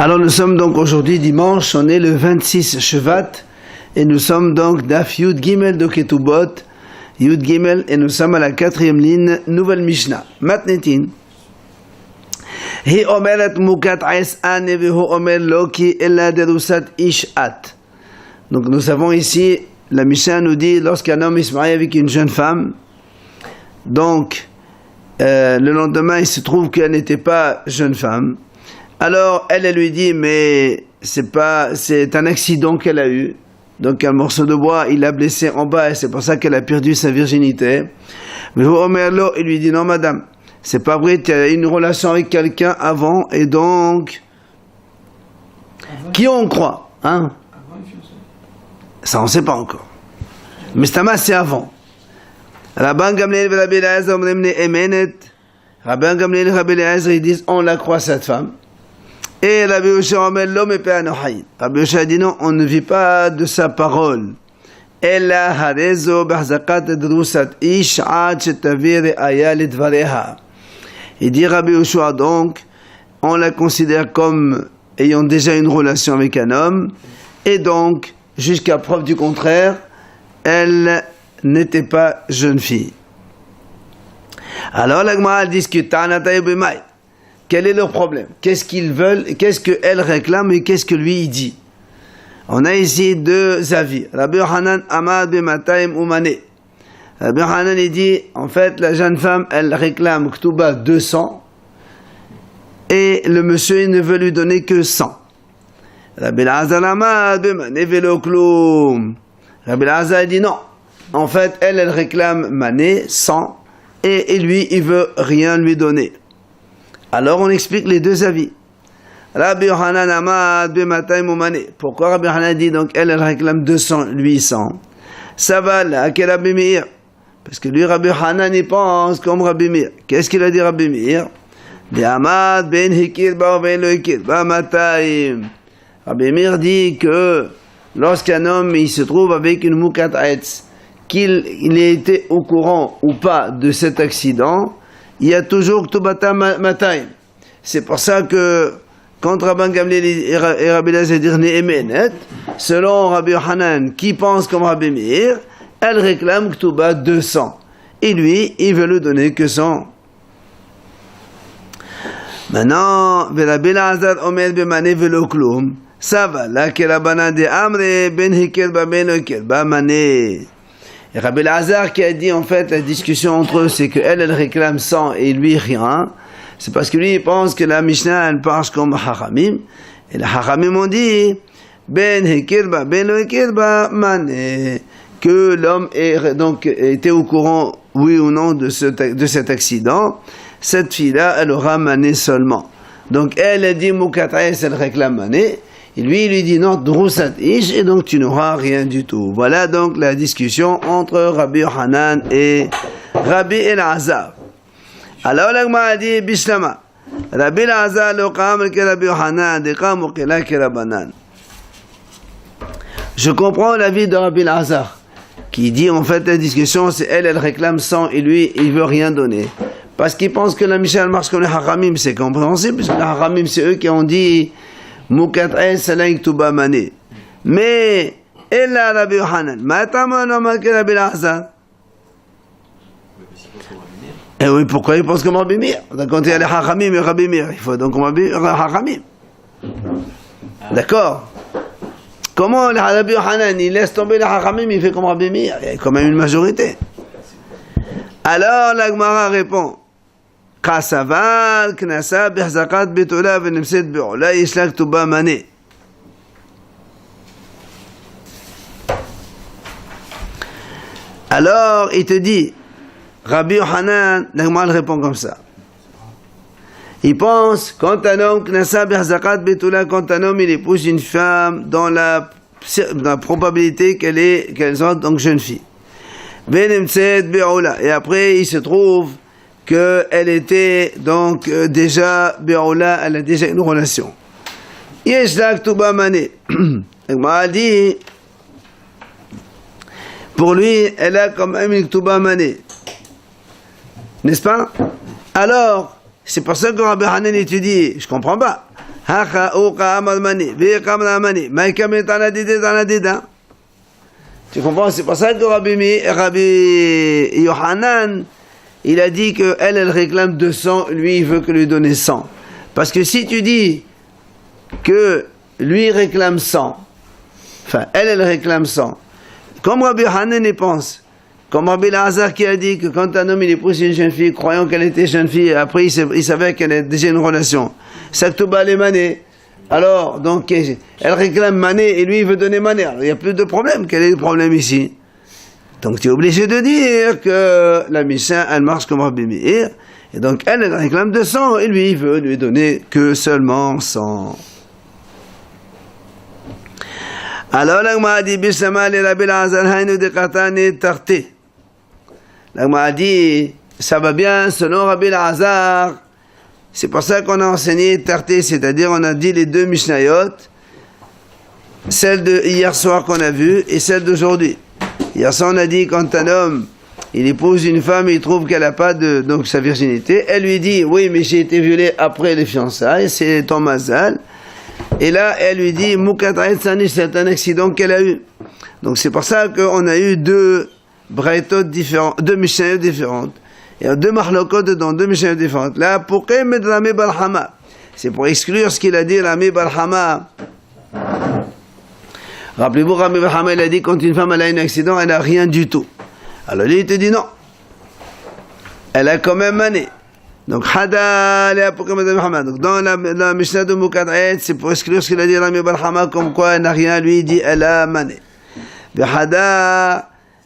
Alors nous sommes donc aujourd'hui dimanche, on est le 26 Shevat et nous sommes donc d'Af Yud Gimel de Ketubot, Yud Gimel, et nous sommes à la 4e ligne, nouvelle Mishnah. Matnetin. Hi omeret mukat ais ane vehu omer loki ella derusat ishat. Donc nous avons ici, la Mishnah nous dit, lorsqu'un homme se marie avec une jeune femme, donc le lendemain il se trouve qu'elle n'était pas jeune femme. Alors elle lui dit, mais c'est un accident qu'elle a eu. Donc un morceau de bois, il l'a blessé en bas et c'est pour ça qu'elle a perdu sa virginité. Mais Omerlo, il lui dit, non madame, c'est pas vrai, tu as eu une relation avec quelqu'un avant et donc... Qui on croit, hein? Ça on sait pas encore. Mais c'est avant. Rabban Gamliel et Rabbi Eliezer ils disent, on la croit cette femme. Et Rabbi Yoshua Omer l'homme et Péanohaï. Rabbi Yoshua dit non, on ne vit pas de sa parole. Ella harezo b'achzakat drusat ish ad shetavir aya lidvareha. Il dit Rabbi Yoshua donc, on la considère comme ayant déjà une relation avec un homme, et donc, jusqu'à preuve du contraire, elle n'était pas jeune fille. Alors la Gemara discute, Tanatay b'may. Quel est leur problème? Qu'est-ce qu'ils veulent? Qu'est-ce qu'elle réclame et qu'est-ce que lui il dit? On a ici deux avis. Rabbi Yochanan Amad b'matayim umane. Rabbi Yochanan il dit, en fait, la jeune femme, elle réclame Ktuba 200 et le monsieur il ne veut lui donner que 100. Rabbi Elazar Amad b'mane velo klum. Rabbi Elazar dit non. En fait, elle réclame mané 100 et lui il veut rien lui donner. Alors on explique les deux avis. Rabbi Yochanan Amad b'matayim umane. Pourquoi Rabbi Yochanan dit donc elle réclame 200, lui 100? Ça va là, qu'est Rabbi Meir? Parce que lui Rabbi Yochanan il pense comme Rabbi Meir. Qu'est-ce qu'il a dit Rabbi Meir? Amad ben hikirba ou ben lo hikirba matayim. Rabbi Meir dit que lorsqu'un homme il se trouve avec une mukat aetz, qu'il ait été au courant ou pas de cet accident, il y a toujours Ktubata Matayim. C'est pour ça que quand Rabban Gamliel et Rabbi Eliezer disent Ne'emenet, selon Rabbi Yochanan qui pense comme Rabbi Meir, elle réclame Ktuba 200. Et lui, il veut lui donner que 100. Maintenant, Rabbi Elazar Omer b'mane velo klum, ça va là que Rabbanan de Amre ben hikel ba ben hikel ba mané. Et Rabbi Elazar qui a dit en fait la discussion entre eux c'est qu'elle réclame 100 et lui rien, c'est parce que lui il pense que la Mishnah elle parle comme Hachamim et les Hachamim ont dit ben hekirba ben lo hekirba mané, que l'homme donc était au courant oui ou non de cet accident, cette fille là elle aura mané seulement. Donc elle a dit Mukataïs elle réclame mané. Et lui, il lui dit non, drusat ish, et donc tu n'auras rien du tout. Voilà donc la discussion entre Rabbi Yochanan et Rabbi Elazar. Alors la Gemara dit Bishlama, Rabbi Elazar lo qam ke Rabbi Yochanan, de qam ke la ke Rabbanan. Je comprends l'avis de Rabbi Elazar, qui dit en fait la discussion, c'est elle réclame 100 et lui, il veut rien donner. Parce qu'il pense que la Mishnah marche comme les Haramim, c'est compréhensible, parce que les Haramim, c'est eux qui ont dit Mukat Salang Tuba Mané. Mais, Ella Rabbi Yochanan, Matamon Oman ke Rabbi Elazar. Et oui, pourquoi il pense comme Rabbi Meir? Quand il y a les Hachamim et Rabbi Meir, il faut donc Rabbi Hachamim. D'accord? Comment le Rabbi Yochanan, il laisse tomber les Hachamim, il fait comme Rabbi Meir? Il y a quand même une majorité. Alors, la Gemara répond, Kasaval, Knasa, Behzakat, Betola, Venemset, Beola, Yishlak, Tuba, Mané. Alors, il te dit, Rabbi Yochanan, la Gemara répond comme ça. Il pense, quand un homme, Knasa, Behzakat, Betola, quand un homme, il épouse une femme dans la probabilité qu'elle soit donc jeune fille. Venemset, Beola. Et après, il se trouve qu'elle était donc déjà Beola, elle a déjà une relation. Yeshlak Tuba Mané. Elle m'a dit, pour lui, elle a quand même une Tuba Mané. N'est-ce pas? Alors, c'est pour ça que Rabbi Hanan étudie. Je comprends pas. Tu comprends? C'est pour ça que Rabbi Yohanan, il a dit qu'elle réclame 200, lui il veut que lui donner 100. Parce que si tu dis que lui réclame 100, enfin elle réclame 100, comme Rabbi Yohanan y pense, comme Rabbi Lazar qui a dit que quand un homme il épouse une jeune fille, croyant qu'elle était jeune fille, après il savait qu'elle avait déjà une relation, Saktuba les mané, alors donc elle réclame mané et lui il veut donner mané, alors il n'y a plus de problème. Quel est le problème ici? Donc tu es obligé de dire que la Mishnah elle marche comme Rabbi Meir, et donc elle réclame 200 et lui il veut lui donner que seulement 100. Alors l'Agma dit Bishama le Rabbi Lazar haynu de Katani Tarti. L'Agma dit ça va bien selon Rabbi Lazar. C'est pour ça qu'on a enseigné Tarti, c'est-à-dire on a dit les deux Mishnayot, celle de hier soir qu'on a vue et celle d'aujourd'hui. Hier soir on a dit quand un homme il épouse une femme et il trouve qu'elle n'a pas de donc sa virginité, elle lui dit oui mais j'ai été violée après les fiançailles, c'est ton mazal. Et là, elle lui dit, c'est un accident qu'elle a eu. Donc c'est pour ça qu'on a eu deux braïtot différents, deux mishnayot différentes. Il y a deux marlokot dedans, deux mishnayot différentes. Là, pourquoi mettre l'ami balhama? C'est pour exclure ce qu'il a dit, l'ami balhama. Rappelez-vous, l'ami balhama, il a dit, quand une femme elle a un accident, elle n'a rien du tout. Alors lui, il te dit non. Elle a quand même mané. Donc, donc dans la Mishnah de Mukad'et, c'est pour exclure ce qu'il a dit Rami Balhama, comme quoi elle n'a rien, lui il dit elle a mané.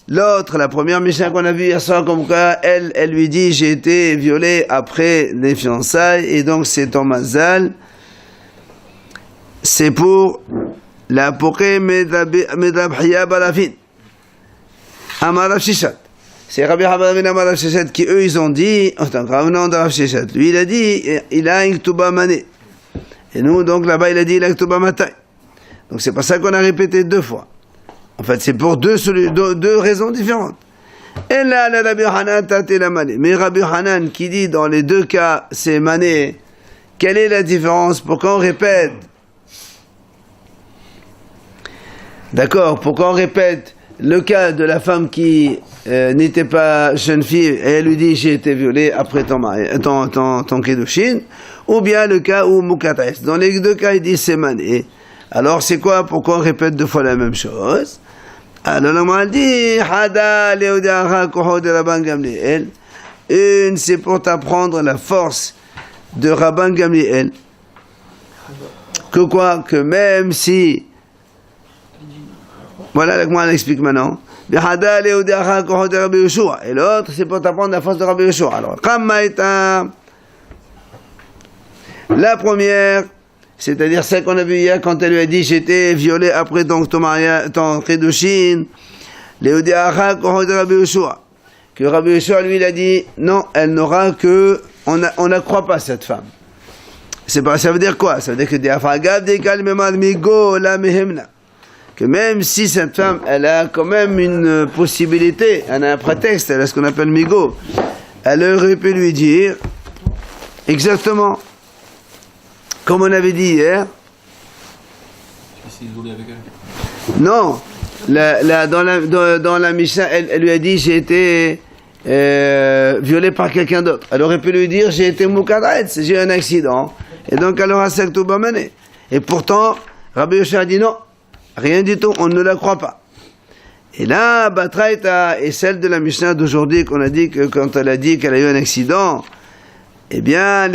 L'autre, la première Mishnah qu'on a vue hier soir, comme quoi elle lui dit j'ai été violée après les fiançailles, et donc c'est ton mazal. C'est pour la Poké Medrabhiya Balafin. Amarav Shishat. C'est Rabbi Hamad Amarav Shishat qui eux ils ont dit, lui il a dit, il a une Ktuba mané. Et nous donc là-bas il a dit il a une Ktuba matai. Donc c'est pour ça qu'on a répété deux fois. En fait c'est pour deux raisons différentes. Et là Rabbi Hanan tate la mané. Mais Rabbi Hanan qui dit dans les deux cas c'est mané, quelle est la différence? Pourquoi on répète? D'accord, pourquoi on répète le cas de la femme qui n'était pas jeune fille et elle lui dit j'ai été violée après ton Kedushin, ou bien le cas où Mukatais. Dans les deux cas il dit c'est mané. Alors c'est quoi? Pourquoi on répète deux fois la même chose? Alors on dit Hada Leodaha Koho de Rabban Gamliel. Une c'est pour t'apprendre la force de Rabban Gamliel. Que quoi? Que même si voilà, la Gemara l'explique maintenant. Et l'autre, c'est pour t'apprendre la force de Rabbi Yoshua. Alors, la première, c'est-à-dire celle qu'on a vue hier quand elle lui a dit j'étais violée après ton Kedushin, que Rabbi Yoshua lui il a dit non, elle n'aura que, on n'accroît pas cette femme. Ça veut dire quoi? Ça veut dire que même si cette femme, elle a quand même une possibilité, elle a un prétexte, elle a ce qu'on appelle migo, elle aurait pu lui dire exactement comme on avait dit hier. Non, dans la Mishnah, elle lui a dit j'ai été violée par quelqu'un d'autre. Elle aurait pu lui dire j'ai été moukadatz, j'ai eu un accident, et donc elle aura Saktuba mané. Et pourtant, Rabbi Yoshua a dit non. Rien du tout, on ne la croit pas. Et là, Batraïta est celle de la Mishnah d'aujourd'hui qu'on a dit que quand elle a dit qu'elle a eu un accident, eh bien,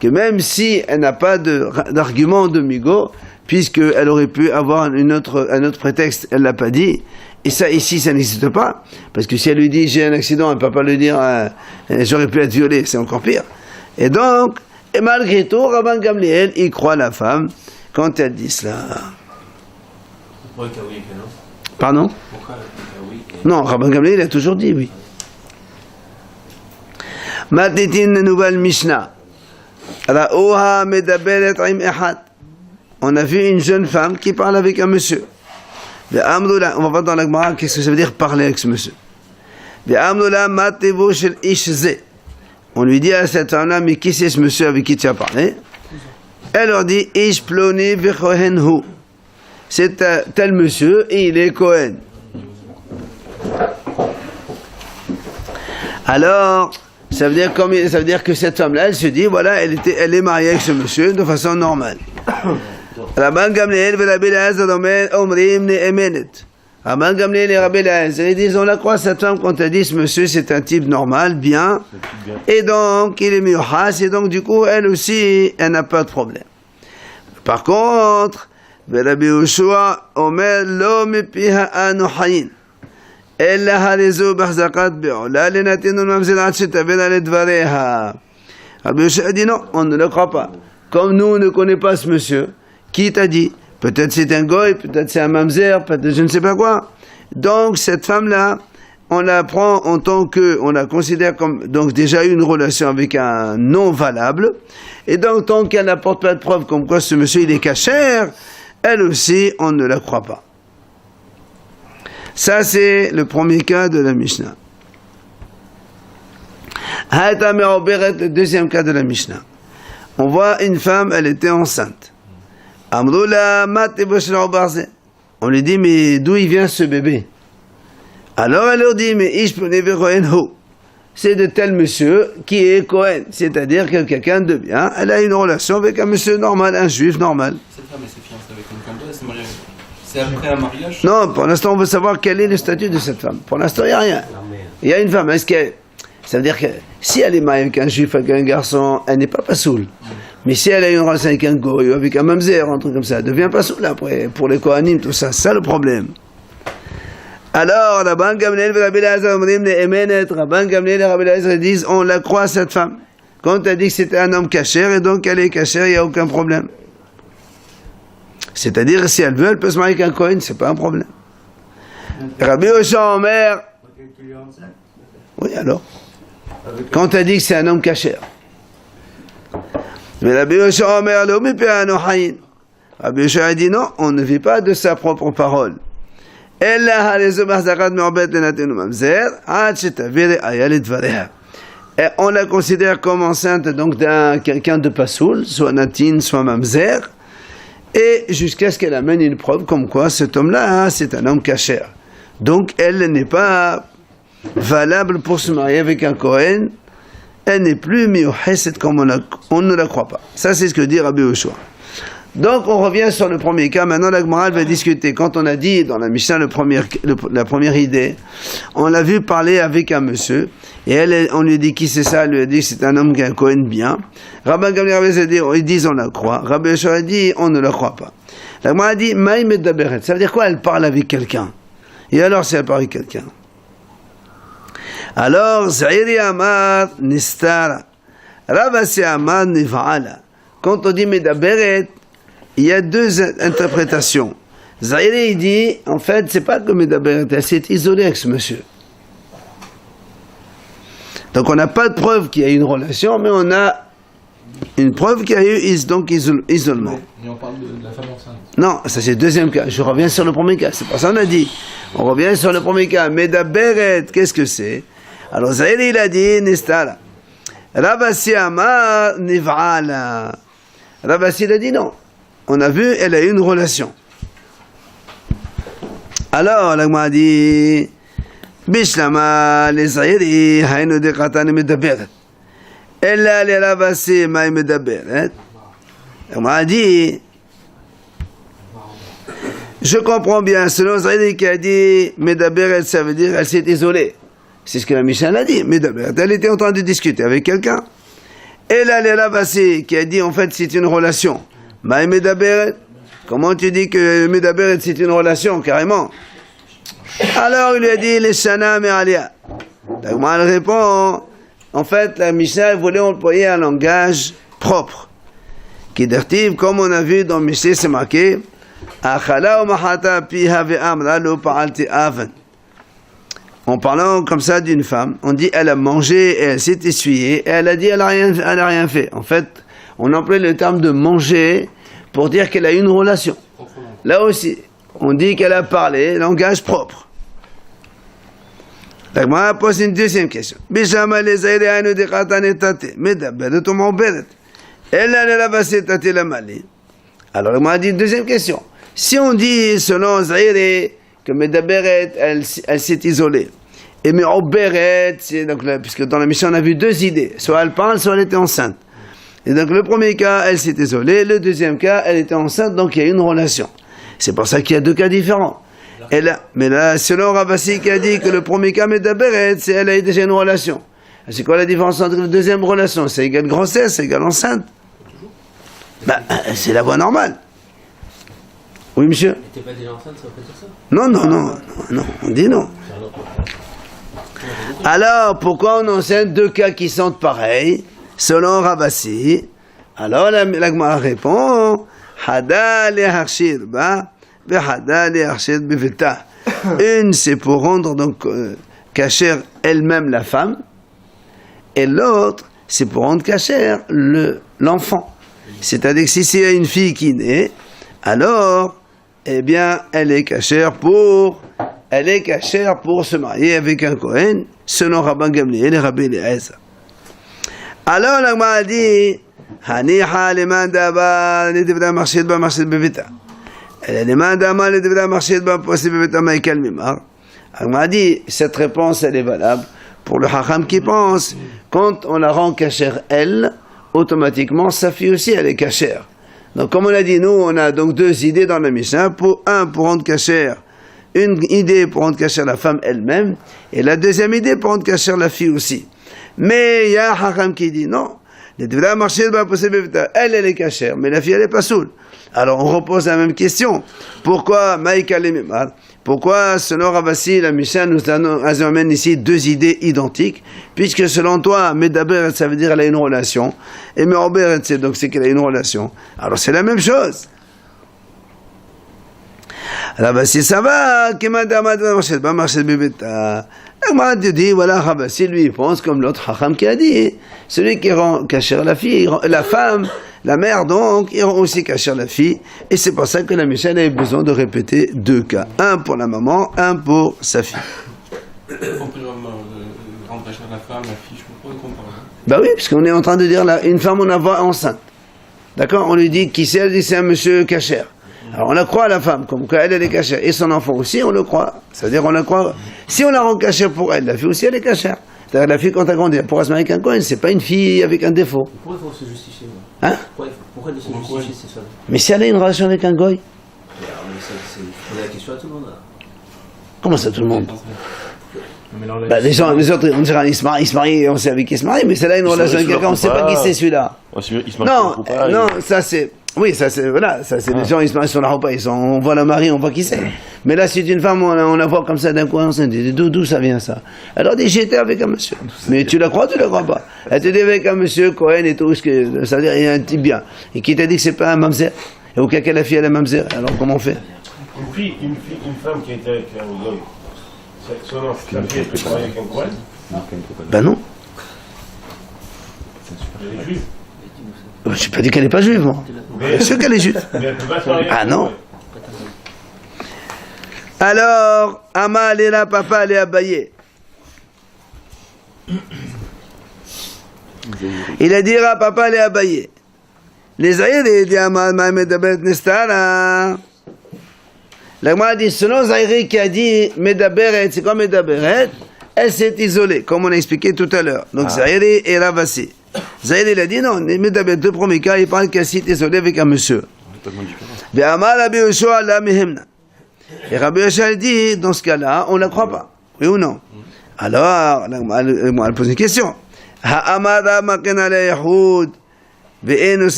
que même si elle n'a pas d'argument de migo, puisqu'elle aurait pu avoir un autre prétexte, elle ne l'a pas dit. Et ça, ici, ça n'existe pas. Parce que si elle lui dit j'ai un accident, elle ne peut pas lui dire j'aurais pu être violée, c'est encore pire. Et donc, et malgré tout, Rabban Gamliel, il croit la femme quand elle dit cela. Pourquoi le oui, non? Pardon? Pourquoi le oui? Non, Rabban Gamliel a toujours dit oui. Matitin nouvelle Mishnah. Ra'oha medaberet im ehad. On a vu une jeune femme qui parle avec un monsieur. On va voir dans la Gemara qu'est-ce que ça veut dire parler avec ce monsieur. Ve'amnula matevu shel ish ze. On lui dit à cette femme-là, mais qui c'est ce monsieur avec qui tu as parlé? Elle leur dit, Ish ploni v'kohen hu. C'est tel monsieur et il est Kohen. Alors, ça veut dire que cette femme-là, elle se dit, voilà, elle est mariée avec ce monsieur de façon normale. Rabban Gamliel et Rabbi Eliezer omrim ne'emenet. Rabban Gamliel et Rabbi Eliezer, ils disent, on la croit cette femme quand elle dit, ce monsieur c'est un type normal, bien, et donc il est miyuchas, et donc du coup, elle aussi, elle n'a pas de problème. Par contre, Rabbi Yoshua omer lo mipiha anu hayin. אלא הריזו בהחזקת בעולה לנתינו ממזל עד שתבין על דבריה. Rabbi Yoshua dit non, on ne le croit pas. Comme nous, on ne connaît pas ce monsieur, qui t'a dit? Peut-être c'est un goy, peut-être c'est un mamzer, peut-être je ne sais pas quoi. Donc cette femme-là, on la prend en tant que, on la considère comme donc déjà eu une relation avec un non valable. Et donc tant qu'elle n'apporte pas de preuve comme quoi ce monsieur il est cachère, elle aussi, on ne la croit pas. Ça, c'est le premier cas de la Mishnah. Le deuxième cas de la Mishnah. On voit une femme, elle était enceinte. On lui dit, mais d'où il vient ce bébé? Alors elle leur dit, mais c'est de tel monsieur qui est Kohen, c'est-à-dire que quelqu'un de bien. Elle a une relation avec un monsieur normal, un juif normal. Cette femme, elle s'est fiancée avec quelqu'un d'autre, elle s'est mariée avec. C'est après un mariage? Non, pour l'instant, on veut savoir quel est le statut de cette femme. Pour l'instant, il n'y a rien. Il y a une femme. Est-ce que ça veut dire que si elle est mariée avec un juif, avec un garçon, elle n'est pas pasoule. Mais si elle a une relation avec un goy ou avec un mamzer, un truc comme ça, elle devient pasoule après, pour les kohanim, tout ça. C'est ça le problème. Alors, Rabban Gamliel et Rabbi Eliezer omrim ne'emenet. Rabban Gamliel et Rabbi Eliezer disent, on la croit cette femme. Quand elle dit que c'était un homme cachère, et donc elle est cachère, il n'y a aucun problème. C'est-à-dire, si elle veut, elle peut se marier avec un Kohen, c'est pas un problème. Rabbi Yoshua Omer. Oui, alors. Quand elle dit que c'est un homme cachère. Mais Rabbi Yoshua Omer, Rabbi Yoshua a dit non, on ne vit pas de sa propre parole. Et on la considère comme enceinte donc d'un quelqu'un de pasoul, soit natin, soit mamzer. Et jusqu'à ce qu'elle amène une preuve comme quoi cet homme-là, c'est un homme cachère. Donc elle n'est pas valable pour se marier avec un Kohen. Elle n'est plus miyuchesed comme on ne la croit pas. Ça, c'est ce que dit Rabbi Yoshua. Donc on revient sur le premier cas. Maintenant la Gemara va discuter. Quand on a dit dans la Mishnah la première idée, on l'a vu parler avec un monsieur. Et on lui dit qui c'est ça? Elle lui a dit que c'est un homme qui a un Kohen bien. Rabban Gamliel dit, ils disent on la croit. Rabbi Yoshua dit on ne la croit pas. La Gemara a dit Maï medaberet. Ça veut dire quoi? Elle parle avec quelqu'un. Et alors si elle parle avec quelqu'un? Alors Zairi Amar Nistara. Ravasi Amar Niv'ala. Quand on dit medaberet, il y a deux interprétations. Zairi il dit en fait c'est pas que medaberet, elle s'est isolée avec ce monsieur. Donc on n'a pas de preuve qu'il y a eu une relation, mais on a une preuve qu'il y a eu isolement. Mais on parle de la femme enceinte. Non, ça c'est le deuxième cas. Je reviens sur le premier cas. C'est pas ça qu'on a dit. On revient sur le premier cas. Medaberet, qu'est-ce que c'est? Alors Zairi il a dit Nistala. Ravasi Amar Niv'ala. Ravasi il a dit non. On a vu, elle a eu une relation. Alors la Gemara dit Bishlama לזעירי היינו דקתני מדברת אלא לרבסי מה היא מדברת. On m'a dit je comprends bien selon Zaïri qui a dit Medaberet, ça veut dire elle s'est isolée. C'est ce que la Mishnah a dit. Medaberet, elle était en train de discuter avec quelqu'un. Et là les Ravasi qui a dit en fait c'est une relation. Ma Medaberet, comment tu dis que Medaberet c'est une relation carrément? Alors il lui a dit les Shana Me'alia. La Gemara répond en fait la Mishnah voulait employer un langage propre. Qui d'artive comme on a vu dans Mishnah c'est marqué Achala ou Mahata Piha ve'amra lo pa'alti aven. En parlant comme ça d'une femme, on dit elle a mangé et elle s'est essuyée et elle a dit elle a rien fait. En fait, on emploie le terme de manger pour dire qu'elle a eu une relation. Là aussi, on dit qu'elle a parlé langage propre. La Gemara pose une deuxième question. Bishama les aïréanou de katanetate, medaberet ou m'oberet. Elle a la basettate la mali. Alors, la Gemara dit une deuxième question. Si on dit, selon Zaire, que medaberet, elle s'est isolée, et m'oberet, puisque dans la mission on a vu deux idées, soit elle parle, soit elle était enceinte. Et donc, le premier cas, elle s'est isolée, le deuxième cas, elle était enceinte, donc il y a une relation. C'est pour ça qu'il y a deux cas différents. Mais là, selon Ravasi qui a dit que le premier cas Medaberet, c'est elle a déjà une relation. C'est quoi la différence entre la deuxième relation? C'est égal grossesse, c'est égal enceinte. C'est la voie normale. Oui, monsieur? Elle n'était pas déjà enceinte, ça veut pas dire ça? Non, on dit non. Alors, pourquoi on enseigne deux cas qui sont pareils, selon Ravasi? Alors, la Gemara répond, Hada le harshir ba. Une, c'est pour rendre donc cachère elle-même la femme, et l'autre, c'est pour rendre cachère l'enfant. C'est-à-dire que si c'est une fille qui naît, alors, eh bien, elle est cachère pour se marier avec un Kohen, selon Rabban Gamliel et Rabbi Eliezer. Alors, la Gemara dit, Haniha leman dabar nedivra marchid ba marchid bevita. Elle m'a dit, cette réponse, elle est valable pour le Hacham qui pense, quand on la rend cachère, elle, automatiquement, sa fille aussi, elle est cachère. Donc, comme on a dit, nous, on a donc deux idées dans la Mishnah. Pour rendre cachère, une idée pour rendre cachère la femme elle-même, et la deuxième idée pour rendre cachère la fille aussi. Mais il y a un Hacham qui dit, non, elle est cachère, mais la fille, elle est pas saoule. Alors on repose la même question. Pourquoi Maïka Lemimar? Pourquoi selon Ravasi, la Mishnah nous amène ici deux idées identiques? Puisque selon toi, Medaber, ça veut dire elle a une relation, et Meober, donc c'est qu'elle a une relation. Alors c'est la même chose. Ravasi, ça va, Ahmad dit, voilà, Ravasi, lui, il pense comme l'autre Hacham qui a dit, celui qui rend cachère la fille, la femme, la mère, donc, il rend aussi cachère la fille, et c'est pour ça que la Mishnah avait besoin de répéter deux cas, un pour la maman, un pour sa fille. On peut rendre cachère la femme, la fille, je comprends qu'on parle. Bah oui, parce qu'on est en train de dire, là, une femme, on la voit enceinte. D'accord? On lui dit qui c'est, elle dit c'est un monsieur cachère. Alors on la croit à la femme, comme qu'elle est cachère, et son enfant aussi, on le croit. C'est-à-dire on la croit. Si on la rend cachère pour elle, la fille aussi elle est cachère. C'est-à-dire la fille quand elle grandit, pour se marier avec un Kohen, c'est pas une fille avec un défaut. Pourquoi il faut se justifier? Hein? Pourquoi il faut se justifier, c'est ça? Mais si elle a une relation avec un goy? C'est la question à tout le monde. Comment ça tout le monde? Bah, les autres, on dirait ils se marient, on sait avec qui ils se marient, mais celle-là a une relation avec quelqu'un, on ne sait pas qui c'est celui-là. Non, ça c'est... Oui, ça c'est, voilà, ça c'est des gens, ils se marient sur la roupa, on voit la mariée, on voit qui c'est. Mais là, c'est une femme, on la voit comme ça d'un coup, on se dit, d'où ça vient ça? Alors, dit, j'étais avec un monsieur. Mais tu la crois, tu la crois pas? Elle te dit avec un monsieur, Cohen et tout, ça veut dire, il y a un type bien. Et qui t'a dit que c'est pas un mamzer? Et auquel cas la fille, elle est mamzer. Alors, comment on fait? Une femme qui était avec un goy, la fille, elle peut travailler avec un Cohen? Ben non. Elle est juive. Je n'ai pas dit qu'elle n'est pas juive, moi. Bien sûr qu'elle est juive. Ah non. Alors, Ama, elle est là, papa, elle est abayé. Il a dit, papa, elle est abayé. Les Zahir, il dit, Ama, Medaberet Nestara. L'Agma dit, selon Zahiri qui a dit, Medaberet, c'est quoi Medaberet? Elle s'est isolée, comme on a expliqué tout à l'heure. Donc, Zahiri et Ravasi. Zahir, il a dit non, Medaberet, le premier cas, il parle qu'elle s'est isolée avec un monsieur. Et Rabbi Yoshua dit, dans ce cas-là, on ne la croit pas. Oui ou non? Alors, elle pose une question. Elle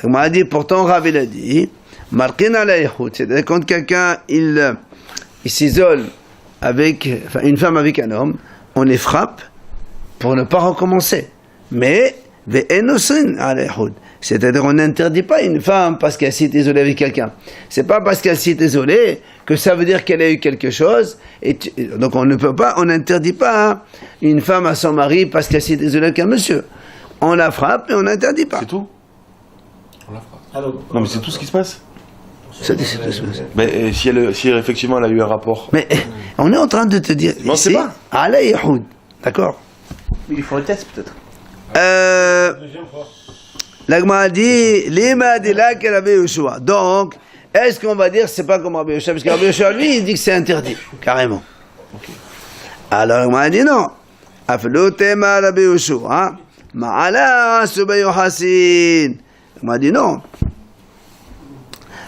m'a dit, pourtant, Rabbi l'a dit, c'est-à-dire quand quelqu'un, il s'isole avec, enfin, une femme avec un homme, on les frappe pour ne pas recommencer. Mais, c'est-à-dire on n'interdit pas une femme parce qu'elle s'est isolée avec quelqu'un. C'est pas parce qu'elle s'est isolée que ça veut dire qu'elle a eu quelque chose. Donc on ne peut pas, on n'interdit pas une femme à son mari parce qu'elle s'est isolée avec un monsieur. On la frappe mais on n'interdit pas. C'est tout? On la frappe. Alors, Non mais c'est tout ce qui se passe. Ça dit c'est possible. Mais si effectivement elle a eu un rapport. Mais on est en train de te dire. Non, c'est pas. Ala Yahoud. D'accord. Il faut le test peut-être. Deuxième fois. L'Agma dit Lima dit là que Rabbi Yoshua. Donc, est-ce qu'on va dire c'est pas comme Rabbi Yoshua? Parce que Rabbi Yoshua, lui, il dit que c'est interdit, carrément. Alors, l'Agma dit non. Aflo tema Rabbi Yoshua. Ma'ala Subayo Hassin. L'Agma dit non.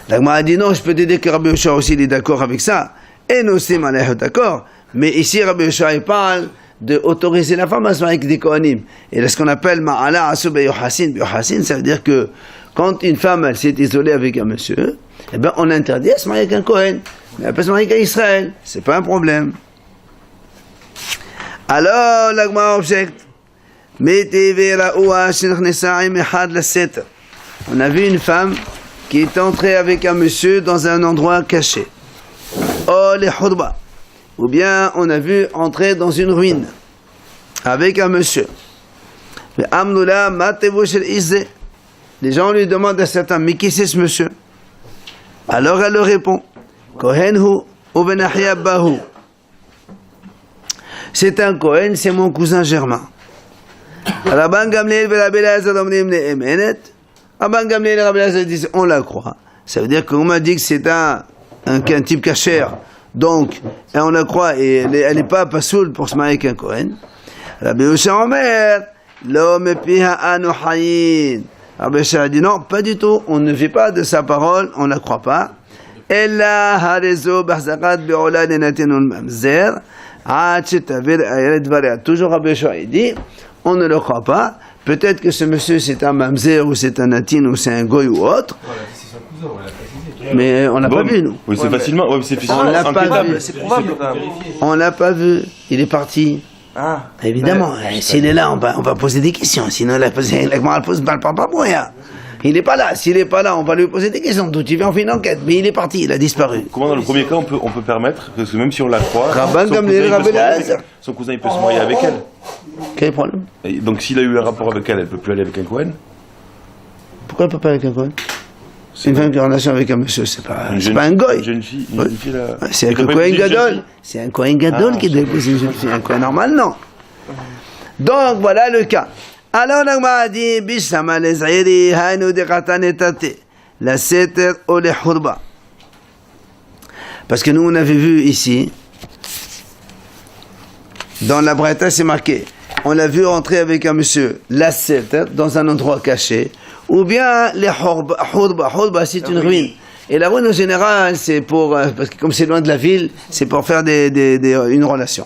L'Agma dit non, je peux te dire que Rabbi Yoshua aussi il est d'accord avec ça. Et nous aussi, Malach, d'accord. Mais ici, Rabbi Yoshua, il parle de autoriser la femme à se marier avec des Kohanim. Et là, ce qu'on appelle Ma'ala Asu Beyohassin. Beyohassin, ça veut dire que quand une femme elle s'est isolée avec un monsieur, eh ben, on interdit à se marier avec un Kohen. Mais elle peut se marier avec un Israël. C'est pas un problème. Alors, l'Agma objecte. On a vu une femme qui est entrée avec un monsieur dans un endroit caché. Oh, les Hurba. Ou bien on a vu entrer dans une ruine avec un monsieur. Les gens lui demandent à certains, mais qui c'est ce monsieur? Alors elle leur répond, c'est un Kohen, c'est mon cousin Germain. Rabban Gamliel et Rabbi Elazar disent, on la croit. Ça veut dire qu'on m'a dit que c'est un type cachère. Donc, on la croit et elle n'est pas pasoul pour se marier avec un Kohen. Rabbi Yoshua Omer, l'homme piha anu hayin. Rabbi Yoshua dit non, pas du tout, on ne vit pas de sa parole, on ne la croit pas. Ella harezo b'achzakat be'ola nenatenun mamzer, ad shetavir ayeret dvaria. Toujours Rabbi Yoshua dit, on ne le croit pas. Peut-être que ce monsieur c'est un mamzer ou c'est un natin ou c'est un goy ou autre. Voilà, c'est son cousin, on l'a précisé. Mais on l'a pas vu, nous. Oui, c'est facilement. Ouais, c'est On l'a pas impétable. vu. C'est probable quand même. On l'a pas vu. Il est parti. Ah. Évidemment. S'il est là, on va poser des questions. Sinon, la parle pas pour rien. Il n'est pas là. S'il n'est pas là, on va lui poser des questions. Tout, il vient, on fait une enquête. Mais il est parti. Il a disparu. Comment dans le premier cas on peut permettre, parce que même si on la croit, Rabban Gamliel, Rabbi Elazar. son cousin il peut se marier avec elle. Quel problème? Et donc s'il a eu un rapport avec elle, elle peut plus aller avec un Kohen. Pourquoi elle peut pas avec un Kohen? Une femme qui est en relation avec un monsieur, c'est pas un goy. Une jeune fille, là. C'est un Kohen Gadol. C'est un Kohen Gadol qui doit épouser une jeune fille. Un Kohen normal, non. Donc, voilà le cas. Alors, l'Agma a dit, Bishama les Aïri, Hainu de Khatan etate, la Seter ou les Hurba. Parce que nous, on avait vu ici, dans la Braïta, c'est marqué, on l'a vu entrer avec un monsieur, la Seter, dans un endroit caché, ou bien les Hurba, c'est une ruine. Et la ruine en général, c'est pour, parce que comme c'est loin de la ville, c'est pour faire une relation.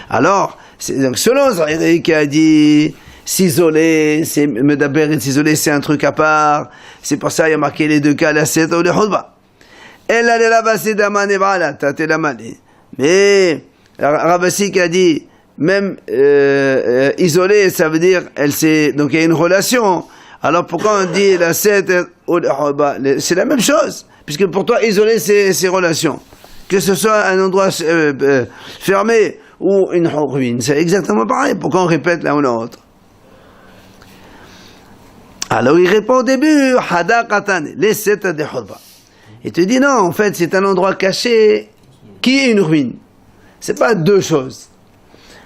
Alors, donc selon Zahiri qui a dit s'isoler, c'est Medaber et s'isoler, c'est un truc à part. C'est pour ça qu'il y a marqué les deux cas, la Seta ou les Hurba. Elle a Rabassi d'Amani Bala, Tate Lamani. Mais Rabassi qui a dit même isolé, ça veut dire donc il y a une relation. Alors pourquoi on dit la Seta ou les Hurba? C'est la même chose, puisque pour toi isolé c'est relation. Que ce soit un endroit fermé ou une ruine, c'est exactement pareil. Pourquoi on répète l'un ou l'autre? Alors il répond au début, Hada Katan, les sept de Hurba. Il te dit non, en fait c'est un endroit caché qui est une ruine. C'est pas deux choses.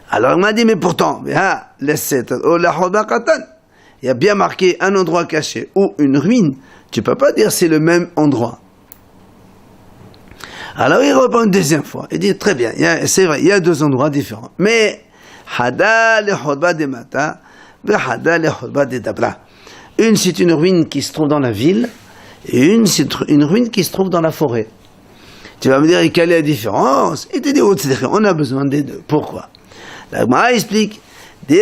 Alors il m'a dit, mais pourtant, les sept ou la Hurba Katan, il y a bien marqué un endroit caché ou une ruine. Tu peux pas dire c'est le même endroit. Alors il répond une deuxième fois. Il dit très bien, c'est vrai, il y a deux endroits différents. Mais Hada le Hurba de Mata, et Hada le Hurba de Dabra. Une c'est une ruine qui se trouve dans la ville, et une c'est une ruine qui se trouve dans la forêt. Tu vas me dire quelle est la différence? Il te dit on a besoin des deux. Pourquoi? La Gemara explique. Si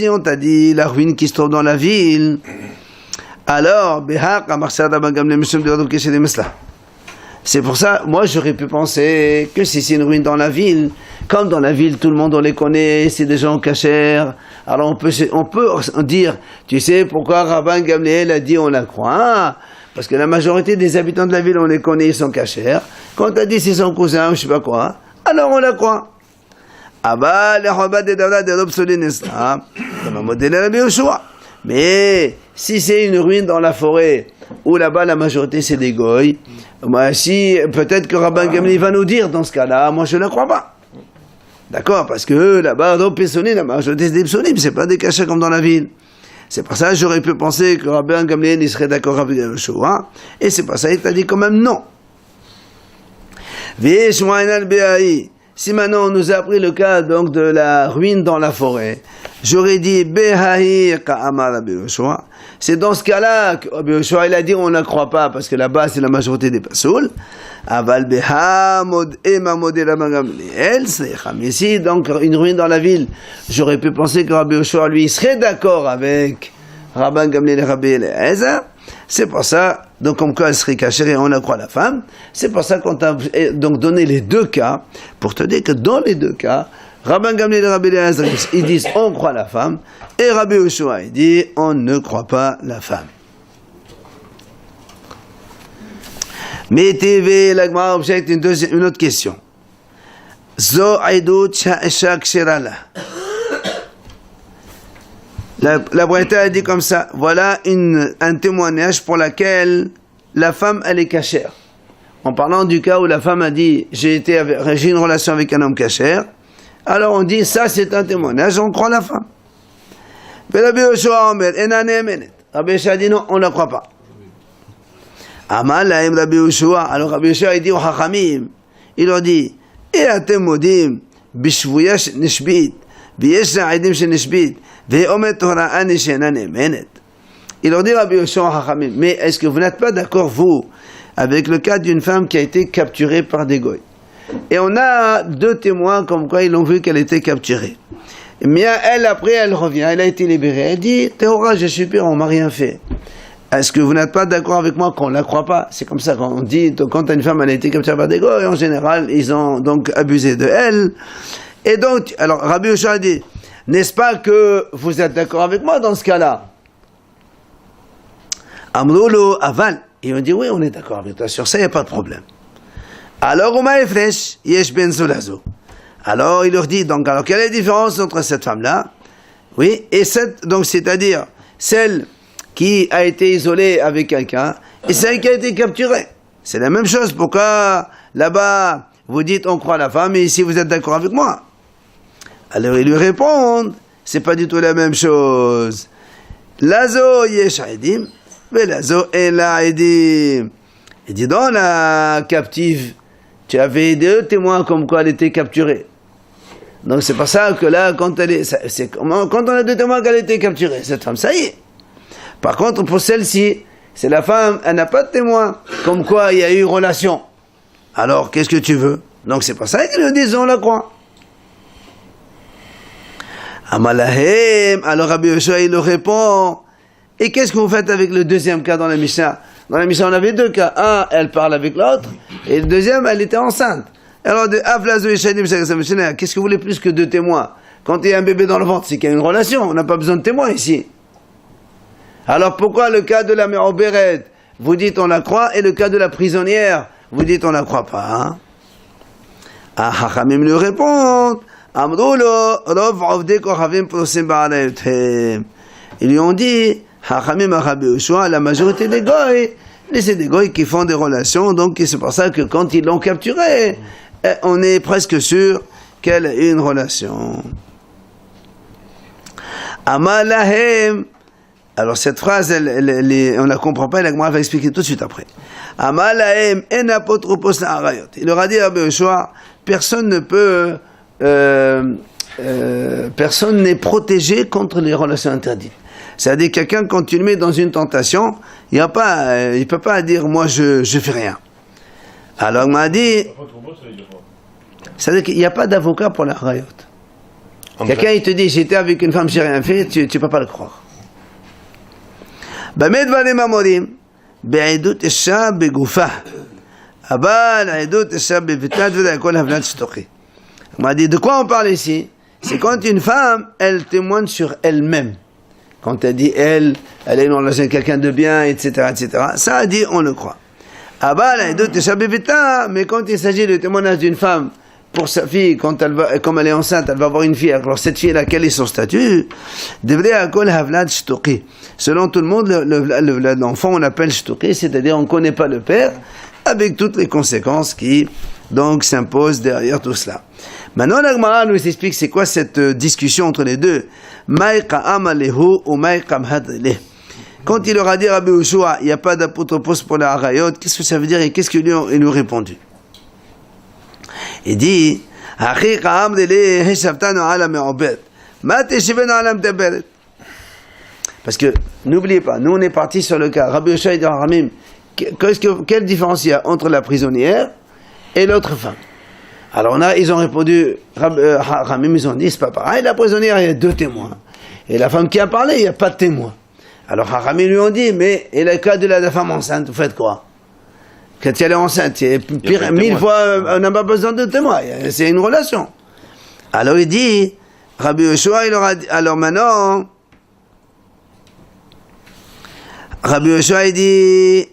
on t'a dit la ruine qui se trouve dans la ville, alors c'est pour ça, moi j'aurais pu penser que si c'est une ruine dans la ville, comme dans la ville tout le monde on les connaît, c'est des gens cachers, alors on peut dire, tu sais pourquoi Rabban Gamliel a dit on la croit, parce que la majorité des habitants de la ville on les connaît, ils sont cachers, quand on a dit c'est son cousin ou je sais pas quoi, alors on la croit. Mais si c'est une ruine dans la forêt, où là-bas la majorité c'est des goy. Moi, si, peut-être que Rabban Gamliel va nous dire dans ce cas-là, moi je ne crois pas. D'accord? Parce que là-bas, dans Pessonim, la majorité c'est des Pessonim, c'est pas des cachets comme dans la ville. C'est pour ça que j'aurais pu penser que Rabban Gamliel il serait d'accord avec Yehoshua, et c'est pour ça qu'il t'a dit quand même non. Si maintenant on nous a appris le cas donc de la ruine dans la forêt, j'aurais dit c'est dans ce cas-là que Rabbi Yehoshua il a dit on ne croit pas parce que là-bas c'est la majorité des Pasoul. Ici donc une ruine dans la ville, j'aurais pu penser que Rabbi Yehoshua lui serait d'accord avec Rabban Gamliel et Rabbi Eliezer. C'est pour ça, donc comme quoi elle serait cachée et on la croit la femme, c'est pour ça qu'on t'a donc donné les deux cas, pour te dire que dans les deux cas, Rabban Gamliel et Rabbi Eliezer, ils disent on croit la femme, et Rabbi Yehoshua, il dit on ne croit pas la femme. Mais TV, la Gemara objecte une autre question. Zo aidut sha'isha kshirala. La Braïta a dit comme ça, voilà un témoignage pour lequel la femme elle est cachère. En parlant du cas où la femme a dit j'ai une relation avec un homme cachère, alors on dit ça c'est un témoignage, on croit la femme. Rabbi Yehoshua dit non, on ne la croit pas. Amal lahem Rabbi Yehoshua, alors Rabbi Yehoshua il dit au Chachamim, il leur dit et atem modim bishvuya nishbit v'yesh aidim shenishbit. Il leur dit Rabbi Yehoshua, mais est-ce que vous n'êtes pas d'accord, vous, avec le cas d'une femme qui a été capturée par des goy? Et on a deux témoins comme quoi ils l'ont vu qu'elle était capturée. Mais elle, après, elle revient, elle a été libérée. Elle dit, Théora, je suis pire, on m'a rien fait. Est-ce que vous n'êtes pas d'accord avec moi qu'on ne la croit pas? C'est comme ça qu'on dit, donc, quand une femme elle a été capturée par des goy, en général, ils ont donc abusé de elle. Et donc, alors Rabbi Yehoshua dit, n'est-ce pas que vous êtes d'accord avec moi dans ce cas-là? Amroulou aval. Ils ont dit oui, on est d'accord avec toi sur ça, il n'y a pas de problème. Alors, alors il leur dit, donc, alors quelle est la différence entre cette femme-là? Oui, et cette, donc c'est-à-dire celle qui a été isolée avec quelqu'un et celle qui a été capturée. C'est la même chose. Pourquoi là-bas vous dites on croit la femme et ici vous êtes d'accord avec moi? Alors ils lui répondent, c'est pas du tout la même chose. Lazo yesh aidim, mais lazo ela aidim. Il dit dans la captive, tu avais deux témoins comme quoi elle était capturée. Donc c'est pour ça que là, quand on a deux témoins qu'elle a été capturée, cette femme, ça y est. Par contre, pour celle-ci, c'est la femme, elle n'a pas de témoin, comme quoi il y a eu relation. Alors, qu'est-ce que tu veux? Donc c'est pour ça qu'ils le disent, on la croit. Amalahem, alors Rabbi Yehoshua il le répond, et qu'est-ce que vous faites avec le deuxième cas dans la Mishnah? Dans la Mishnah on avait deux cas, un elle parle avec l'autre, et le deuxième elle était enceinte. Alors de Avlazo et Shadim, qu'est-ce que vous voulez plus que deux témoins? Quand il y a un bébé dans le ventre, c'est qu'il y a une relation, on n'a pas besoin de témoins ici. Alors pourquoi le cas de la mère Obéret, vous dites on la croit, et le cas de la prisonnière, vous dites on la croit pas, hein? Ah, Chachamim lui répondent, ils lui ont dit, Chachamim a Rabbi Yehoshua, la majorité des goy, c'est des goy qui font des relations, donc c'est pour ça que quand ils l'ont capturée, on est presque sûr qu'elle a eu une relation. Amalahem. Alors cette phrase, on ne la comprend pas, et la Gemara va expliquer tout de suite après. Amalahem en apotropos la'arayot. Il leur a dit à Rabbi Yehoshua, personne n'est protégé contre les relations interdites. C'est-à-dire quelqu'un, quand tu le mets dans une tentation, il ne peut pas dire moi je fais rien. Alors il m'a dit, c'est-à-dire qu'il n'y a pas d'avocat pour la rayot. Quelqu'un il te dit j'étais avec une femme, j'ai rien fait, tu ne peux pas le croire. Bamed valim amorim, be'edut isha begoufa, abal edut isha bevitat v'dakol havnat shtoki. Il m'a dit de quoi on parle ici? C'est quand une femme elle témoigne sur elle-même. Quand elle dit elle est une relation avec quelqu'un de bien, etc., etc. Ça a dit on le croit. Abal edut isha bevita, mais quand il s'agit de témoignage d'une femme pour sa fille, quand comme elle est enceinte, elle va avoir une fille, alors cette fille-là, quel est son statut? Selon tout le monde, l'enfant, on l'appelle shtuqi, c'est-à-dire on ne connaît pas le père, avec toutes les conséquences qui donc s'imposent derrière tout cela. Maintenant, la Gemara nous explique c'est quoi cette discussion entre les deux. Quand il leur a dit Rabbi Yoshua, il n'y a pas d'apotropos pour la harayot, qu'est-ce que ça veut dire et qu'est-ce qu'il lui a répondu? Il dit, parce que n'oubliez pas, nous on est parti sur le cas. Rabbi Yoshua et Ramim, quelle différence il y a entre la prisonnière et l'autre femme? Alors ils ont répondu, Ramim, ils ont dit, c'est pas pareil, la prisonnière, il y a 2 témoins. Et la femme qui a parlé, il n'y a pas de témoins. Alors Ramim lui ont dit, mais et le cas de la femme enceinte, vous faites quoi? Quand elle est enceinte, c'est pire, 1000 fois, on n'a pas besoin de témoins, c'est une relation. Alors il dit, Rabbi Yoshua, il leur a dit, alors maintenant, Rabbi Yoshua, il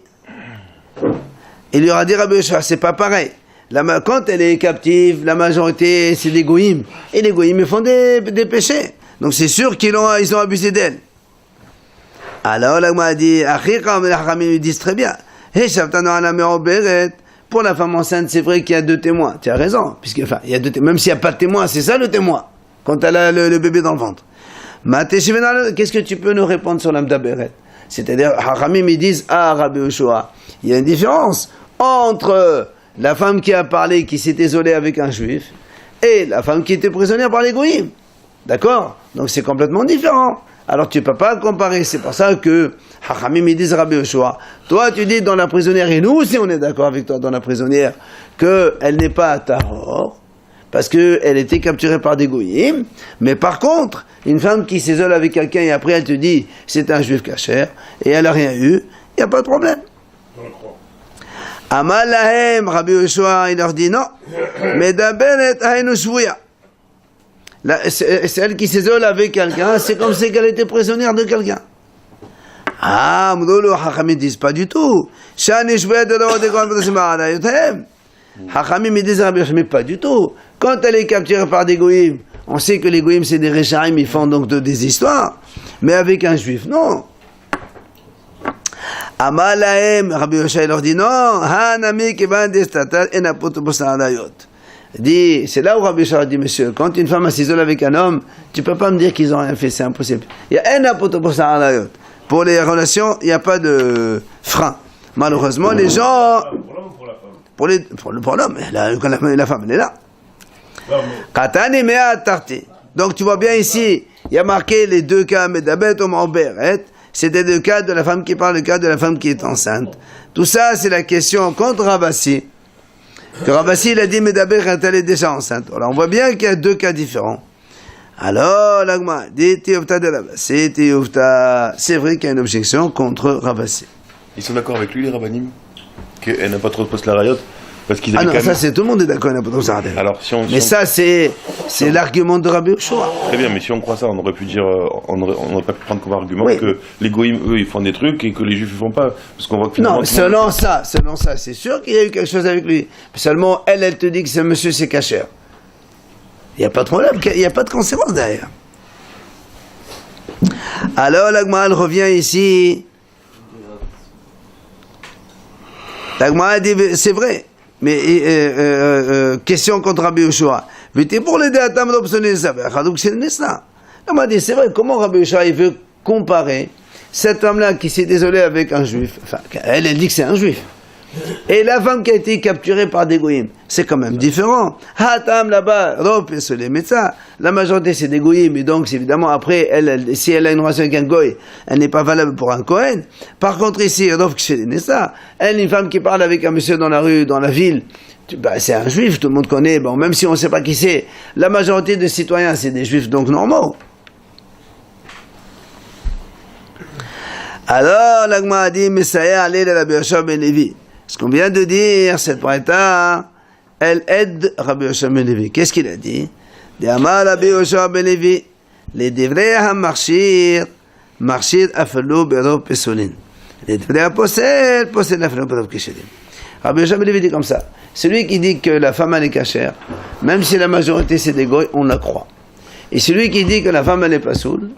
lui aura dit, Rabbi Yoshua, c'est pas pareil. Quand elle est captive, la majorité, c'est des goïms. Et les goïms, ils font des péchés. Donc c'est sûr qu'ils ont abusé d'elle. Alors, là, m'a dit, ils lui disent très bien. Pour la femme enceinte, c'est vrai qu'il y a 2 témoins. Tu as raison. Il y a 2 témoins. Même s'il n'y a pas de témoin, c'est ça le témoin. Quand elle a le bébé dans le ventre. Qu'est-ce que tu peux nous répondre sur l'Amda Beret? C'est-à-dire, Haramim, ils disent, Rabbi Yoshua, il y a une différence entre la femme qui a parlé, qui s'est isolée avec un juif, et la femme qui était prisonnière par les goïms. D'accord? Donc c'est complètement différent. Alors tu ne peux pas comparer. C'est pour ça que Hachamim ils disent Rabbi Yoshua, toi tu dis dans la prisonnière, et nous aussi on est d'accord avec toi dans la prisonnière, qu'elle n'est pas à tahor, parce qu'elle était capturée par des goïms. Mais par contre, une femme qui s'isole avec quelqu'un et après elle te dit c'est un juif kasher, et elle n'a rien eu, il n'y a pas de problème. Amal lahem, Rabbi Yoshua, il leur dit non, medaberet hainu shvuya. Celle qui s'isole avec quelqu'un, c'est comme si elle était prisonnière de quelqu'un. Moudolo, Hachamim disent pas du tout. Shani shvuya de l'eau de grand b'dosima yotem. Hachamim disent Rabbi Yoshua, mais pas du tout. Quand elle est capturée par des goïms, on sait que les goïms c'est des réchaim, ils font donc des histoires. Mais avec un juif, non. Amalahem, Rabbi Yoshua leur dit non, Hanami kiban destatal enapotobos alayot. Dit, c'est là où Rabbi Yoshua dit, monsieur, quand une femme s'isole avec un homme, tu peux pas me dire qu'ils ont rien fait, c'est impossible. Il y a enapotobos alayot. Pour les relations, il n'y a pas de frein. Malheureusement, les gens. Pour l'homme, la femme, elle est là. Katani mea tarti. Donc tu vois bien ici, il y a marqué les 2 cas, Medabet ou Ma'oberet. C'était le cas de la femme qui parle, le cas de la femme qui est enceinte. Tout ça, c'est la question contre Ravasi. Que Ravasi, il a dit Medaber quand elle est déjà enceinte. Alors, on voit bien qu'il y a 2 cas différents. Alors, l'agma, dit Tiyovta de Ravasi, Tiyovta. C'est vrai qu'il y a une objection contre Ravasi. Ils sont d'accord avec lui, les rabbinim, qu'elle n'a pas trop de poste la rayot? Parce qu'ils avaient non, ça c'est tout le monde est d'accord, Alors, mais ça c'est l'argument de Rabbi Yoshua. Très bien, mais si on croit ça, on aurait pu dire, on n'aurait pas pu prendre comme argument que les goïms, eux, ils font des trucs et que les juifs ne font pas. Parce qu'on voit que non, selon ça, c'est sûr qu'il y a eu quelque chose avec lui. Seulement, elle te dit que ce monsieur c'est kasher. Il n'y a pas de problème, il n'y a pas de conséquence derrière. Alors, l'Agma, elle revient ici. L'Agma dit, c'est vrai. Mais question contre Rabbi Yoshua. Mais t'es pour l'aider à Tamad obsolète ça. Donc c'est le Nesna. Elle m'a dit, c'est vrai, comment Rabbi Yoshua il veut comparer cet homme-là qui s'est désolé avec un juif. Enfin, elle dit que c'est un juif. Et la femme qui a été capturée par des goïms, c'est quand même différent. Hatam là-bas, la majorité c'est des goïms, et donc évidemment après, si elle a une relation avec un goï, elle n'est pas valable pour un Kohen. Par contre ici, elle, une femme qui parle avec un monsieur dans la rue, dans la ville, c'est un juif, tout le monde connaît, bon, même si on ne sait pas qui c'est, la majorité des citoyens c'est des juifs donc normaux. Alors, l'Agma a dit, Messiah, allez à la Yoshua ben Lévi. Ce qu'on vient de dire, cette braïta, elle aide Rabbi Yoshua ben Lévi. Qu'est-ce qu'il a dit? D'Amar Rabbi Yoshua ben Lévi, les devrei ha-marshir, marshir afelo berov pesolin. Les devrei ha-posel, posel afelo berov keshelim. Rabbi Yoshua ben Levi dit comme ça. Celui qui dit que la femme elle est cachère, même si la majorité c'est des goy, on la croit. Et celui qui dit que la femme elle est pas soule,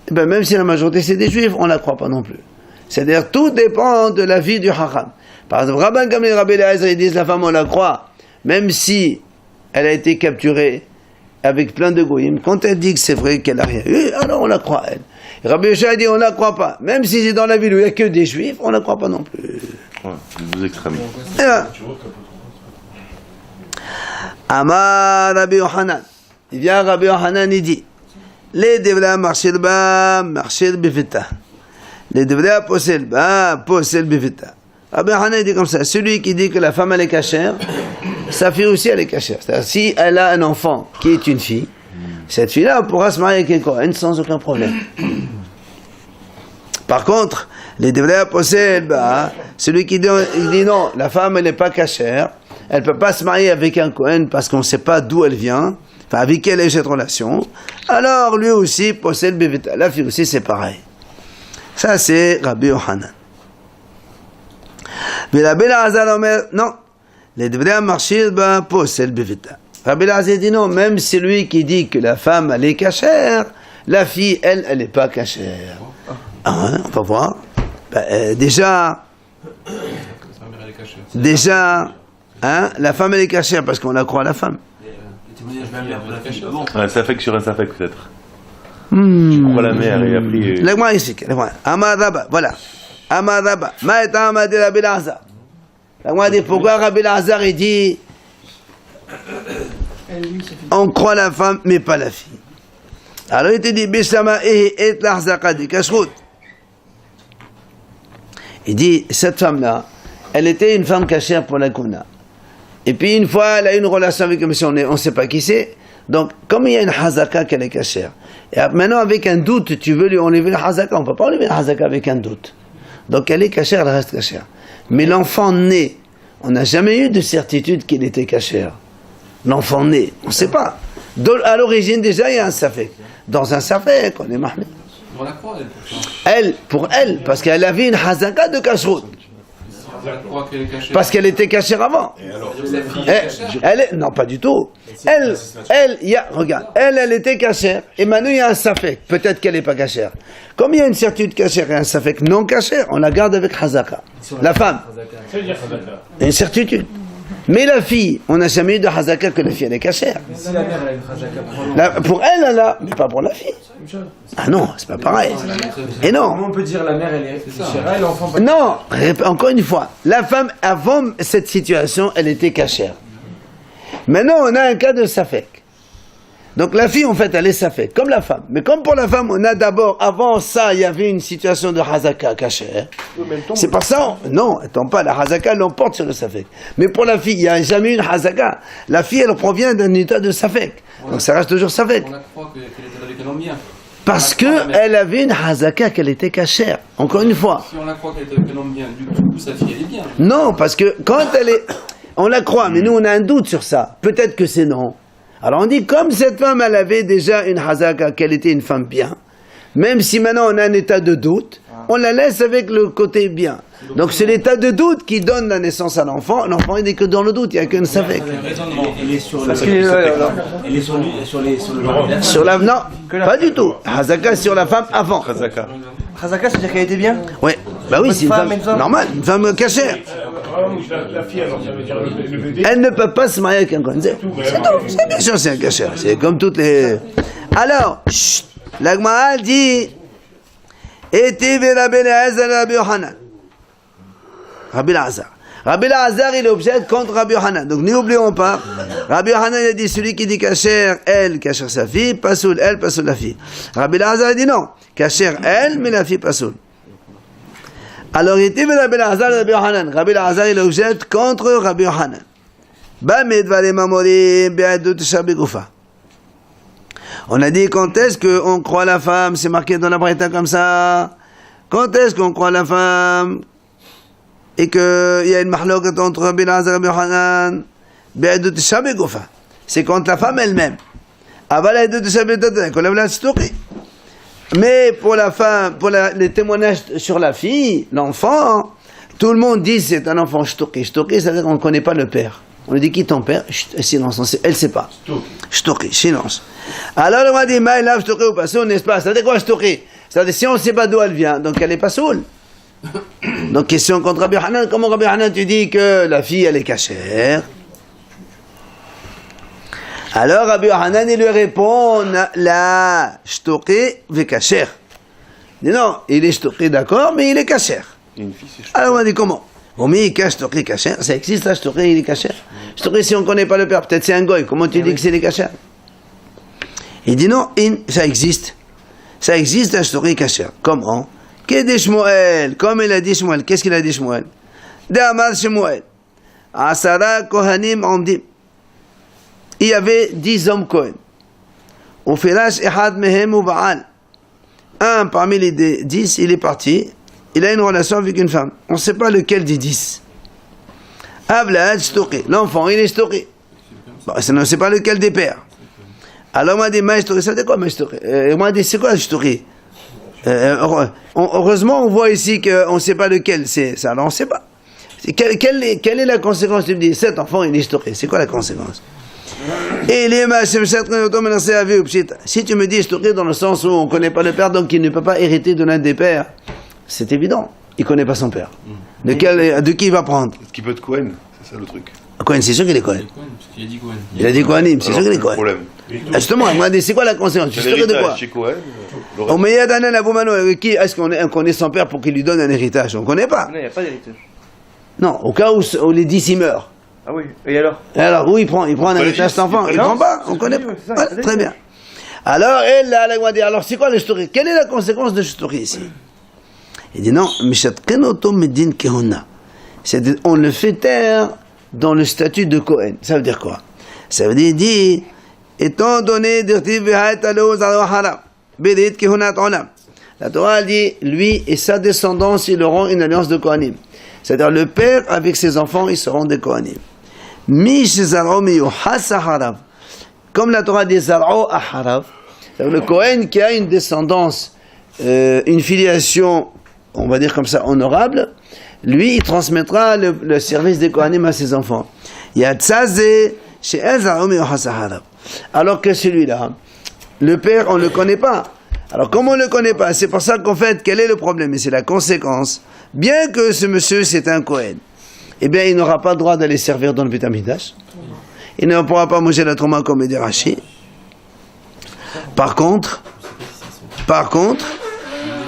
eh ben même si la majorité c'est des juifs, on la croit pas non plus. C'est-à-dire tout dépend de la vie du Hacham. Par exemple, Rabban Gamliel et Rabbi Eliezer ils disent la femme on la croit, même si elle a été capturée avec plein de goyim. Quand elle dit que c'est vrai qu'elle n'a rien eu, alors on la croit elle. Et Rabbi Yoshua dit on la croit pas, même si c'est dans la ville où il n'y a que des juifs, on la croit pas non plus. Ouais, les deux extrêmes. Et là, Amar Rabbi Yohanan. Il vient Rabbi Yohanan et dit les devra marcher bas, marcher bivita. Les devra poser bas, poser bivita. Rabbi Yohanan dit comme ça, celui qui dit que la femme elle est cachère, sa fille aussi elle est cachère. C'est-à-dire si elle a un enfant qui est une fille, cette fille-là pourra se marier avec un Kohen sans aucun problème. Par contre, les devra poser bas, celui qui dit non, la femme elle n'est pas cachère, elle ne peut pas se marier avec un Kohen parce qu'on ne sait pas d'où elle vient, enfin avec quelle est cette relation, alors lui aussi possède bivita. La fille aussi c'est pareil. Ça c'est Rabbi Yohanan. Mais Rabbi Eliezer Omer, non, les devraient marcher possède bivita. Rabbi Eliezer dit non, même celui qui dit que la femme elle est cachère, la fille elle n'est pas cachère. Ah ouais, on va voir. Déjà, hein, la femme elle est cachère parce qu'on la croit à la femme. Un safek sur un safek peut-être. Tu crois la mère et après. Laisse-moi ici. Amar Rabba, voilà. Amar Rabba. Maïta Amadi Rabbi Eliezer. Laisse-moi dire pourquoi Rabbi Eliezer il dit on croit la femme mais pas la fille. Alors il te dit Bishama et l'Arzaka di Kashrut. Il dit cette femme-là, elle était une femme cachère pour la Kuna. Et puis une fois, elle a eu une relation avec un monsieur, on ne sait pas qui c'est. Donc, comme il y a une hazaka qu'elle est cachère, et maintenant avec un doute, tu veux lui enlever la hazaka, on ne peut pas enlever la hazaka avec un doute. Donc elle est cachère, elle reste cachère. Mais l'enfant né, on n'a jamais eu de certitude qu'il était cachère. L'enfant né, on ne sait pas. À l'origine déjà, il y a un safek. Dans un safek, on est mahmé. On la croit, elle, pour elle, parce qu'elle avait une hazaka de kashrut. Parce qu'elle était cachère avant. Non, pas du tout. Regarde, elle était cachère, et maintenant il y a un safek. Peut-être qu'elle n'est pas cachère. Comme il y a une certitude cachère et un safek non cachère, on la garde avec hazaka. La femme. Une certitude. Mais la fille, on n'a jamais eu de hazaka que la fille elle est cachère. Si la mère elle a une hazaka pour elle a, mais pas pour la fille. Ah non, c'est pas pareil. Et non. Comment on peut dire la mère elle est cachère et l'enfant pas? Non, encore une fois, la femme avant cette situation, elle était cachère. Maintenant, on a un cas de safek. Donc la fille, en fait, elle est safek, comme la femme. Mais comme pour la femme, on a d'abord, avant ça, il y avait une situation de hazaka cachère. C'est pas ça. Non, elle tombe pas. La hazaka l'emporte sur le safek. Mais pour la fille, il n'y a jamais eu une hazaka. La fille, elle provient d'un état de safek. Donc ça reste toujours safek. On la croit qu'elle était avec un homme bien. Parce qu'elle avait une hazaka qu'elle était cachère. Encore une fois. Si on la croit qu'elle était avec un homme bien, du coup, sa fille, elle est bien. Non, parce que quand elle est... On la croit, mais nous, on a un doute sur ça. Peut-être que c'est non. Alors on dit, comme cette femme, elle avait déjà une hazaka, qu'elle était une femme bien, même si maintenant on a un état de doute, on la laisse avec le côté bien. Donc c'est l'état de doute qui donne la naissance à l'enfant. L'enfant, il n'est que dans le doute, il n'y a qu'un savek. Elle est sur le Sur la... Non, pas du tout. Hazaka sur la femme avant. Hazaka. Hazaka, c'est-à-dire qu'elle était bien? Oui, bah oui, c'est une femme normale, une femme cachère. La fille, alors, ça veut dire le bébé. Elle ne peut pas se marier avec un Kohen. C'est tout. Bien sûr, c'est un cachère. C'est comme toutes les... Alors, la Gemara dit... Eti bi Rabbi Eliezer Rabbi Yohanan. Rabbi Eliezer. Rabbi Eliezer, il objecte contre Rabbi Yohanan. Donc, n'oublions pas, Rabbi Yohanan, il a dit, celui qui dit cachère, elle, cachère sa fille, pas soul, elle, pas soul la fille. Rabbi Eliezer, il dit non, cachère elle, mais la fille, pas soul. Alors, il était Rabbi Eliezer, Rabbi Yohanan. Rabbi Eliezer, il objecte contre Rabbi Yohanan. On a dit quand est-ce qu'on croit la femme, c'est marqué dans la Braïta comme ça. Quand est-ce qu'on croit la femme et qu'il y a une mahlokat entre Rabbi Eliezer et Rabbi Yohanan, c'est contre la femme elle-même. Mais pour la femme, pour les témoignages sur la fille, l'enfant, Tout le monde dit c'est un enfant shtoki. Shtoki, ça veut dire qu'on ne connaît pas le père. On lui dit qui est ton père? Silence, elle ne sait pas. Shtoki, silence. Alors on va dire, mais là, shtoki ou pas soul, n'est-ce pas? Ça veut dire quoi shtoki? Ça veut dire si on ne sait pas d'où elle vient, donc elle n'est pas soul. Donc question contre Rabbi Hanan, comment Rabbi Hanan tu dis que la fille elle est cachère? Alors Rabbi Hanan il lui répond, la shtoki ve kacher. Il dit non, il est shtoki d'accord, mais il est cachère. Alors on a dit comment? Oui, shtoki kacher, ça existe la shtoki, il est cachère. Shtoki si on ne connaît pas le père, peut-être c'est un goy, comment tu dis que c'est les cachères? Il dit non, ça existe. Ça existe la shtoki cachère. Comment? Shmuel, comme il a dit Shmuel, qu'est-ce qu'il a dit Shmuel? D'Amar Shmuel, Asara Kohanim Omdim. Il y avait 10 hommes Kohen. Au Firash Ehad Mehem ou Baal. Un parmi les 10, il est parti. Il a une relation avec une femme. On ne sait pas lequel des 10. Avlad Shtoki. L'enfant, il est Shtoki. Bon, on ne sait pas lequel des pères. Alors on m'a dit, mais Shtoki, ça veut dire quoi, mais Shtoki? On m'a dit, c'est quoi Shtoki? Heureusement, on voit ici qu'on ne sait pas lequel c'est ça. Alors on ne sait pas. Quelle est la conséquence? Tu me dis, cet enfant, il est Shtoki. C'est quoi la conséquence? Et si tu me dis Shtoki dans le sens où on ne connaît pas le père, donc il ne peut pas hériter de l'un des pères, c'est évident. Il ne connaît pas son père. De qui il va prendre? Est-ce qu'il peut être Cohen? C'est ça le truc. Cohen, c'est sûr qu'il est Cohen. Il a dit Cohen. Il a dit Kohanim, c'est sûr qu'il est Cohen. Problème. Justement, il m'a dit, c'est quoi la conséquence? Tu sais de quoi? Chez Cohen, Est-ce qu'on connaît son père pour qu'il lui donne un héritage? On ne connaît pas. Non, il n'y a pas d'héritage. Non, au cas où les 10 ils meurent. Ah oui, et alors? Alors, où il prend un héritage cet enfant? Il ne prend pas, on ne connaît pas. c'est ça, Ouais, très bien. Alors, elle va dire, alors c'est quoi le shtoki? Quelle est la conséquence de shtoki ici? Il dit non, on le fait taire dans le statut de Cohen. Ça veut dire quoi? Ça veut dire, il dit, étant donné, la Torah dit, lui et sa descendance, ils auront une alliance de Kohanim. C'est-à-dire, le père avec ses enfants, ils seront des Kohanim. Comme la Torah dit, le Kohen qui a une descendance, une filiation, on va dire comme ça, honorable, lui, il transmettra le service des Kohanim à ses enfants. Alors que celui-là, le père, on ne le connaît pas. Alors, comme on ne le connaît pas, c'est pour ça qu'en fait, quel est le problème? Et c'est la conséquence. Bien que ce monsieur, c'est un Kohen, eh bien, il n'aura pas le droit d'aller servir dans le Beit HaMikdash. Il ne pourra pas manger la Trouma comme dit Rashi. Par contre,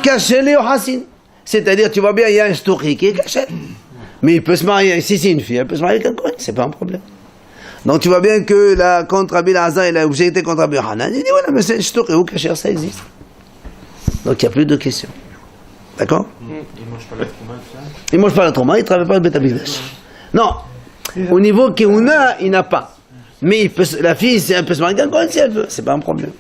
caché les Hassin. C'est-à-dire, tu vois bien, il y a un shtoki qui est caché. Mais il peut se marier, si c'est une fille, elle peut se marier avec un Kohen, c'est pas un problème. Donc tu vois bien que là, contre Rabbi Elazar, il a objecté contre Rabbi Hanan, il dit voilà, mais c'est shtoki ou caché, ça existe. Donc il n'y a plus de questions. D'accord? Il ne mange pas la Trouma, il ne travaille pas le Beit HaMikdash. Non, au niveau Keuna, il n'a pas. Mais la fille, elle peut se marier avec un Kohen si elle veut, c'est pas un problème.